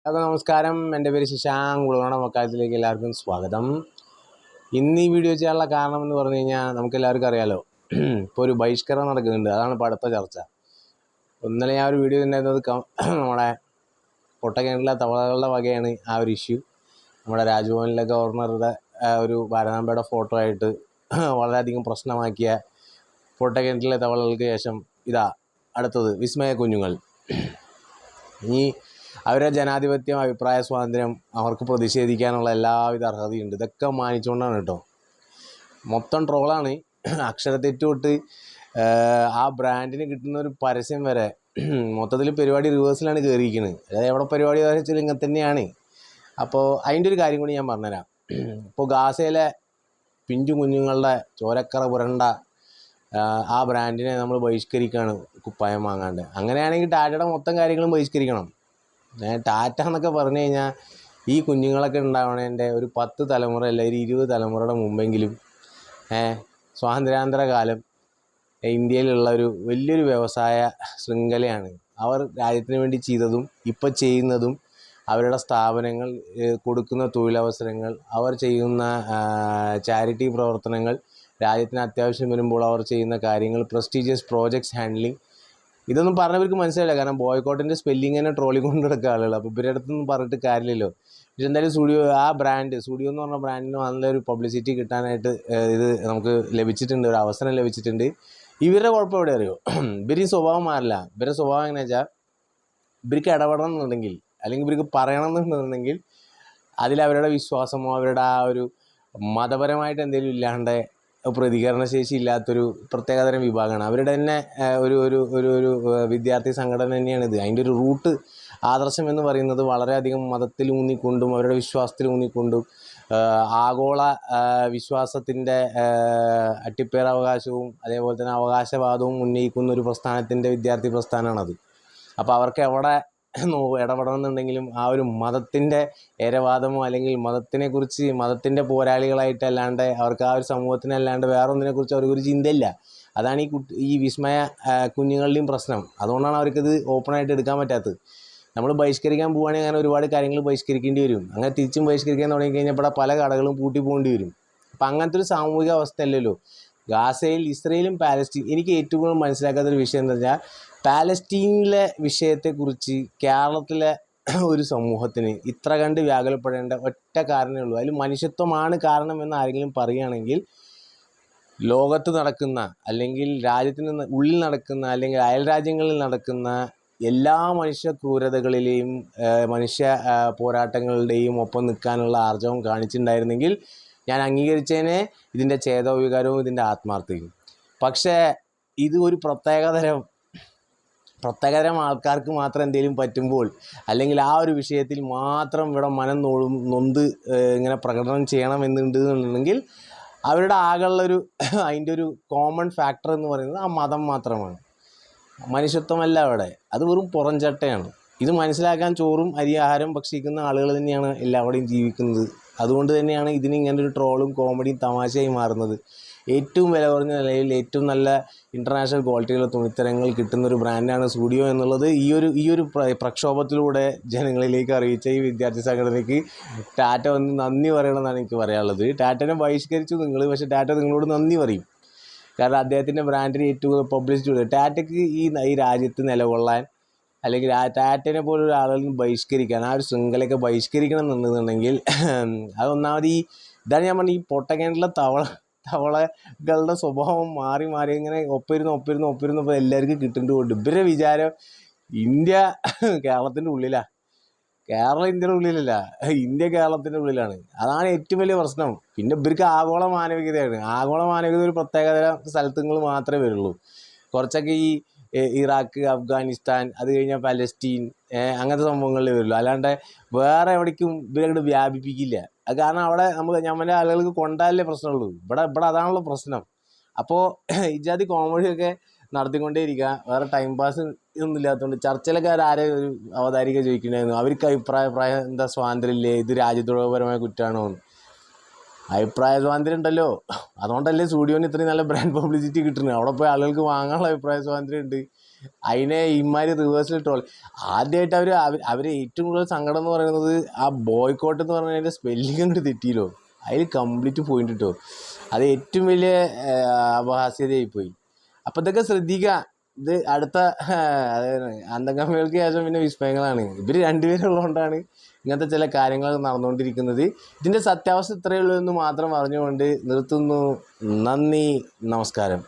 നമസ്കാരം. എൻ്റെ പേര് ശശാങ്ക്. ഉളവണ്ണ മക്കാലത്തിലേക്ക് എല്ലാവർക്കും സ്വാഗതം. ഇന്ന് ഈ വീഡിയോ ചെയ്യാനുള്ള കാരണം എന്ന് പറഞ്ഞു കഴിഞ്ഞാൽ നമുക്കെല്ലാവർക്കും അറിയാലോ, ഇപ്പോൾ ഒരു ബഹിഷ്കരണം നടക്കുന്നുണ്ട്. അതാണ് ഇപ്പോൾ അടുത്ത ചർച്ച. ഇന്നലെ ഞാൻ ഒരു വീഡിയോ ഉണ്ടായിരുന്നത് നമ്മുടെ പൊട്ടക്കിണറ്റിലെ തവളകളുടെ വകയാണ് ആ ഒരു ഇഷ്യൂ. നമ്മുടെ രാജ്ഭവനിലെ ഗവർണറുടെ ഒരു ഭാരതാംബയുടെ ഫോട്ടോ ആയിട്ട് വളരെയധികം പ്രശ്നമാക്കിയ പൊട്ടക്കിണറ്റിലെ തവളകൾക്ക് ശേഷം ഇതാ അടുത്തത് വിസ്മയ കുഞ്ഞുങ്ങൾ. ഇനി അവരുടെ ജനാധിപത്യം, അഭിപ്രായ സ്വാതന്ത്ര്യം, അവർക്ക് പ്രതിഷേധിക്കാനുള്ള എല്ലാവിധ അർഹതയുണ്ട്. ഇതൊക്കെ മാനിച്ചുകൊണ്ടാണ് കേട്ടോ. മൊത്തം ട്രോളാണ്. അക്ഷരത്തെറ്റ് തൊട്ട് ആ ബ്രാൻഡിന് കിട്ടുന്ന ഒരു പരസ്യം വരെ മൊത്തത്തിൽ പരിപാടി റിവേഴ്സിലാണ് കയറിയിരിക്കുന്നത്. അതായത് എവിടെ പരിപാടി വെച്ചാൽ ഇങ്ങനെ തന്നെയാണ്. അപ്പോൾ അതിൻ്റെ ഒരു കാര്യം കൂടി ഞാൻ പറഞ്ഞുതരാം. ഇപ്പോൾ ഗാസയിലെ പിഞ്ചു കുഞ്ഞുങ്ങളുടെ ചോരക്കറ പുരണ്ട ആ ബ്രാൻഡിനെ നമ്മൾ ബഹിഷ്കരിക്കുകയാണ് കുപ്പായം വാങ്ങാണ്ട്. അങ്ങനെയാണെങ്കിൽ ടാറ്റയുടെ മൊത്തം കാര്യങ്ങളും ബഹിഷ്കരിക്കണം. ടാറ്റ എന്നൊക്കെ പറഞ്ഞു കഴിഞ്ഞാൽ ഈ കുഞ്ഞുങ്ങളൊക്കെ ഉണ്ടാവണതിൻ്റെ ഒരു 10 തലമുറ അല്ലെങ്കിൽ 20 തലമുറയുടെ മുമ്പെങ്കിലും സ്വാതന്ത്ര്യാനന്തര കാലം ഇന്ത്യയിലുള്ള ഒരു വലിയൊരു വ്യവസായ ശൃംഖലയാണ്. അവർ രാജ്യത്തിന് വേണ്ടി ചെയ്തതും ഇപ്പോൾ ചെയ്യുന്നതും, അവരുടെ സ്ഥാപനങ്ങൾ കൊടുക്കുന്ന തൊഴിലവസരങ്ങൾ, അവർ ചെയ്യുന്ന ചാരിറ്റി പ്രവർത്തനങ്ങൾ, രാജ്യത്തിന് അത്യാവശ്യം വരുമ്പോൾ അവർ ചെയ്യുന്ന കാര്യങ്ങൾ, പ്രസ്റ്റീജിയസ് പ്രോജക്ട്സ് ഹാൻഡ്ലിങ്, ഇതൊന്നും പറഞ്ഞവർക്ക് മനസ്സിലായില്ല. കാരണം ബോയ്ക്കോട്ടിൻ്റെ സ്പെല്ലിങ് തന്നെ ട്രോളി കൊണ്ട് കിടക്കുക ആളുകൾ. അപ്പോൾ ഇവരുടെ അടുത്തൊന്നും പറഞ്ഞിട്ട് കാര്യമില്ലല്ലോ. പക്ഷെ എന്തായാലും സ്റ്റുഡിയോ, ആ ബ്രാൻഡ് സ്റ്റുഡിയോ എന്ന് പറഞ്ഞ ബ്രാൻഡിന് നല്ലൊരു പബ്ലിസിറ്റി കിട്ടാനായിട്ട് ഇത് നമുക്ക് ലഭിച്ചിട്ടുണ്ട്, ഒരു അവസരം ലഭിച്ചിട്ടുണ്ട്. ഇവരുടെ കുഴപ്പം എവിടെ അറിയോ? ഇവർ സ്വഭാവം മാറില്ല. ഇവരുടെ സ്വഭാവം എങ്ങനെയാ വെച്ചാൽ, ഇവർക്ക് ഇടപെടണം എന്നുണ്ടെങ്കിൽ അല്ലെങ്കിൽ ഇവർക്ക് പറയണം എന്നുണ്ടെങ്കിൽ അതിലവരുടെ വിശ്വാസമോ അവരുടെ ആ ഒരു മതപരമായിട്ട് എന്തെങ്കിലും ഇല്ലാണ്ട് പ്രതികരണശേഷി ഇല്ലാത്തൊരു പ്രത്യേകതരം വിഭാഗമാണ്. അവരുടെ തന്നെ ഒരു ഒരു ഒരു ഒരു വിദ്യാർത്ഥി സംഘടന തന്നെയാണിത്. അതിൻ്റെ ഒരു റൂട്ട് ആദർശം എന്ന് പറയുന്നത് വളരെയധികം മതത്തിൽ ഊന്നിക്കൊണ്ടും അവരുടെ വിശ്വാസത്തിൽ ഊന്നിക്കൊണ്ടും ആഗോള വിശ്വാസത്തിൻ്റെ അട്ടിപ്പേറവകാശവും അതേപോലെ തന്നെ അവകാശവാദവും ഉന്നയിക്കുന്ന ഒരു പ്രസ്ഥാനത്തിൻ്റെ വിദ്യാർത്ഥി പ്രസ്ഥാനമാണത്. അപ്പോൾ അവർക്ക് എവിടെ ഇടപെടണമെന്നുണ്ടെങ്കിലും ആ ഒരു മതത്തിൻ്റെ ഏരവാദമോ അല്ലെങ്കിൽ മതത്തിനെക്കുറിച്ച് മതത്തിൻ്റെ പോരാളികളായിട്ടല്ലാണ്ട് അവർക്ക് ആ ഒരു സമൂഹത്തിനല്ലാണ്ട് വേറെ ഒന്നിനെക്കുറിച്ച് അവർക്കൊരു ചിന്തയില്ല. അതാണ് ഈ വിസ്മയ കുഞ്ഞുങ്ങളുടെയും പ്രശ്നം. അതുകൊണ്ടാണ് അവർക്കിത് ഓപ്പണായിട്ട് എടുക്കാൻ പറ്റാത്തത്. നമ്മൾ ബഹിഷ്കരിക്കാൻ പോവുകയാണെങ്കിൽ അങ്ങനെ ഒരുപാട് കാര്യങ്ങൾ ബഹിഷ്കരിക്കേണ്ടി വരും. അങ്ങനെ തിരിച്ചും ബഹിഷ്കരിക്കാൻ തുടങ്ങിക്കഴിഞ്ഞാൽ ഇവിടെ പല കടകളും പൂട്ടി പോകേണ്ടി വരും. അപ്പം അങ്ങനത്തെ ഒരു സാമൂഹിക അവസ്ഥ അല്ലല്ലോ ഗാസയിൽ. ഇസ്രയേലും പാലസ്തീൻ, എനിക്ക് ഏറ്റവും കൂടുതൽ മനസ്സിലാക്കാത്തൊരു വിഷയം എന്താ വെച്ചാൽ, പാലസ്തീനിലെ വിഷയത്തെക്കുറിച്ച് കേരളത്തിലെ ഒരു സമൂഹത്തിന് ഇത്ര കണ്ട് വ്യാകുലപ്പെടേണ്ട ഒറ്റ കാരണമേ ഉള്ളൂ. അതിൽ മനുഷ്യത്വമാണ് കാരണം എന്ന് ആരെങ്കിലും പറയുകയാണെങ്കിൽ, ലോകത്ത് നടക്കുന്ന അല്ലെങ്കിൽ രാജ്യത്തിന് ഉള്ളിൽ നടക്കുന്ന അല്ലെങ്കിൽ അയൽ രാജ്യങ്ങളിൽ നടക്കുന്ന എല്ലാ മനുഷ്യ ക്രൂരതകളിലെയും മനുഷ്യ പോരാട്ടങ്ങളുടെയും ഒപ്പം നിൽക്കാനുള്ള ആർജവം കാണിച്ചിട്ടുണ്ടായിരുന്നെങ്കിൽ ഞാൻ അംഗീകരിച്ചതിനെ ഇതിൻ്റെ ചേതോവികാരവും ഇതിൻ്റെ ആത്മാർത്ഥതയും. പക്ഷേ ഇത് ഒരു പ്രത്യേകതരം ആൾക്കാർക്ക് മാത്രം എന്തെങ്കിലും പറ്റുമ്പോൾ, അല്ലെങ്കിൽ ആ ഒരു വിഷയത്തിൽ മാത്രം ഇവിടെ മനം നൊന്ത് ഇങ്ങനെ പ്രകടനം ചെയ്യണമെന്നുണ്ടെന്നുണ്ടെങ്കിൽ അവരുടെ ആകെയുള്ളൊരു അതിൻ്റെ ഒരു കോമൺ ഫാക്ടർ എന്ന് പറയുന്നത് ആ മതം മാത്രമാണ്. മനുഷ്യത്വമല്ല അവിടെ, അത് വെറും പുറംചട്ടയാണ്. ഇത് മനസ്സിലാക്കാൻ ചോറും അരി ആഹാരം ഭക്ഷിക്കുന്ന ആളുകൾ തന്നെയാണ് എല്ലാവിടെയും ജീവിക്കുന്നത്. അതുകൊണ്ട് തന്നെയാണ് ഇതിന് ഇങ്ങനൊരു ട്രോളും കോമഡിയും തമാശയായി മാറുന്നത്. ഏറ്റവും വില കുറഞ്ഞ നിലയിൽ ഏറ്റവും നല്ല ഇൻ്റർനാഷണൽ ക്വാളിറ്റിയുള്ള തുണിത്തരങ്ങൾ കിട്ടുന്നൊരു ബ്രാൻഡാണ് സ്റ്റുഡിയോ എന്നുള്ളത് ഈ ഒരു പ്രക്ഷോഭത്തിലൂടെ ജനങ്ങളിലേക്ക് അറിയിച്ച ഈ വിദ്യാർത്ഥി സംഘടനയ്ക്ക് ടാറ്റ വന്ന് നന്ദി പറയണമെന്നാണ് എനിക്ക് പറയാനുള്ളത്. ടാറ്റനെ ബഹിഷ്കരിച്ചു നിങ്ങൾ, പക്ഷേ ടാറ്റ നിങ്ങളോട് നന്ദി പറയും. കാരണം അദ്ദേഹത്തിൻ്റെ ബ്രാൻഡിന് ഏറ്റവും പബ്ലിസിറ്റി കൊടുക്കും. ടാറ്റയ്ക്ക് ഈ രാജ്യത്ത് നിലകൊള്ളാൻ അല്ലെങ്കിൽ ആ ടാറ്റനെ പോലൊരു ആളുകൾ ബഹിഷ്കരിക്കാൻ, ആ ഒരു ശൃംഖലയൊക്കെ ബഹിഷ്കരിക്കണം എന്നുണ്ടെന്നുണ്ടെങ്കിൽ അതൊന്നാമത് ഇതാണ് ഞാൻ പറഞ്ഞത്, ഈ പൊട്ടക്കിണറ്റിലെ തവളകളുടെ സ്വഭാവം മാറി ഇങ്ങനെ ഒപ്പിരുന്ന് എല്ലാവർക്കും കിട്ടുന്നുണ്ട്. ഇവരുടെ വിചാരം ഇന്ത്യ കേരളത്തിൻ്റെ ഉള്ളിലാണ്. കേരളം ഇന്ത്യയുടെ ഉള്ളിലല്ല, ഇന്ത്യ കേരളത്തിൻ്റെ ഉള്ളിലാണ്. അതാണ് ഏറ്റവും വലിയ പ്രശ്നം. പിന്നെ ഇവർക്ക് ആഗോള മാനവികതയാണ്. ആഗോള മാനവികത ഒരു പ്രത്യേകതരം സ്ഥലത്തുങ്ങൾ മാത്രമേ വരുള്ളൂ. കുറച്ചൊക്കെ ഈ ഇറാഖ്, അഫ്ഗാനിസ്ഥാൻ, അത് കഴിഞ്ഞാൽ പലസ്തീൻ, അങ്ങനത്തെ സംഭവങ്ങളിലേ വരുള്ളൂ. അല്ലാണ്ട് വേറെ എവിടേക്കും ഇവരങ്ങോട്ട് വ്യാപിപ്പിക്കില്ല. അത് കാരണം അവിടെ നമ്മുടെ ആളുകൾക്ക് കൊണ്ടാലേ പ്രശ്നമുള്ളൂ. ഇവിടെ അതാണല്ലോ പ്രശ്നം. അപ്പോൾ ഇജാതി കോമഡിയൊക്കെ നടത്തിക്കൊണ്ടേ ഇരിക്കുക. വേറെ ടൈം പാസ് ഒന്നും ഇല്ലാത്തതുകൊണ്ട് ചർച്ചയിലൊക്കെ ആരെ ഒരു അവതാരിക ചോദിക്കണ്ടായിരുന്നു, അവർക്ക് അഭിപ്രായം എന്താ സ്വാതന്ത്ര്യമില്ലേ, ഇത് രാജ്യദ്രോഹപരമായ കുറ്റമാണോ? അഭിപ്രായ സ്വാതന്ത്ര്യം ഉണ്ടല്ലോ, അതുകൊണ്ടല്ലേ സ്റ്റുഡിയോന് ഇത്രയും നല്ല ബ്രാൻഡ് പബ്ലിസിറ്റി കിട്ടുന്നത്. അവിടെ പോയി ആളുകൾക്ക് വാങ്ങാനുള്ള അഭിപ്രായ സ്വാതന്ത്ര്യം ഉണ്ട്. അതിനെ ഇമാര് റിവേഴ്സിൽ ട്രോൾ. ആദ്യമായിട്ട് അവർ ഏറ്റവും കൂടുതൽ സങ്കടം എന്ന് പറയുന്നത് ആ ബോയ്ക്കോട്ട് എന്ന് പറഞ്ഞതിൻ്റെ സ്പെല്ലിംഗ് അങ്ങോട്ട് തെറ്റിയല്ലോ, അതിൽ കംപ്ലീറ്റ് പോയിന്റ് കിട്ടോ. അത് ഏറ്റവും വലിയ അപഹാസ്യതയായിപ്പോയി. അപ്പം ഇതൊക്കെ ശ്രദ്ധിക്കുക. ഇത് അടുത്ത അന്തംഗമികൾക്ക് ശേഷം പിന്നെ വിസ്മയങ്ങളാണ്. ഇവർ രണ്ടുപേരുള്ളതുകൊണ്ടാണ് ഇങ്ങനത്തെ ചില കാര്യങ്ങൾ നടന്നുകൊണ്ടിരിക്കുന്നത്. ഇതിൻ്റെ സത്യാവസ്ഥ ഇത്രയേ ഉള്ളൂ എന്ന് മാത്രം പറഞ്ഞുകൊണ്ട് നിർത്തുന്നു. നന്ദി, നമസ്കാരം.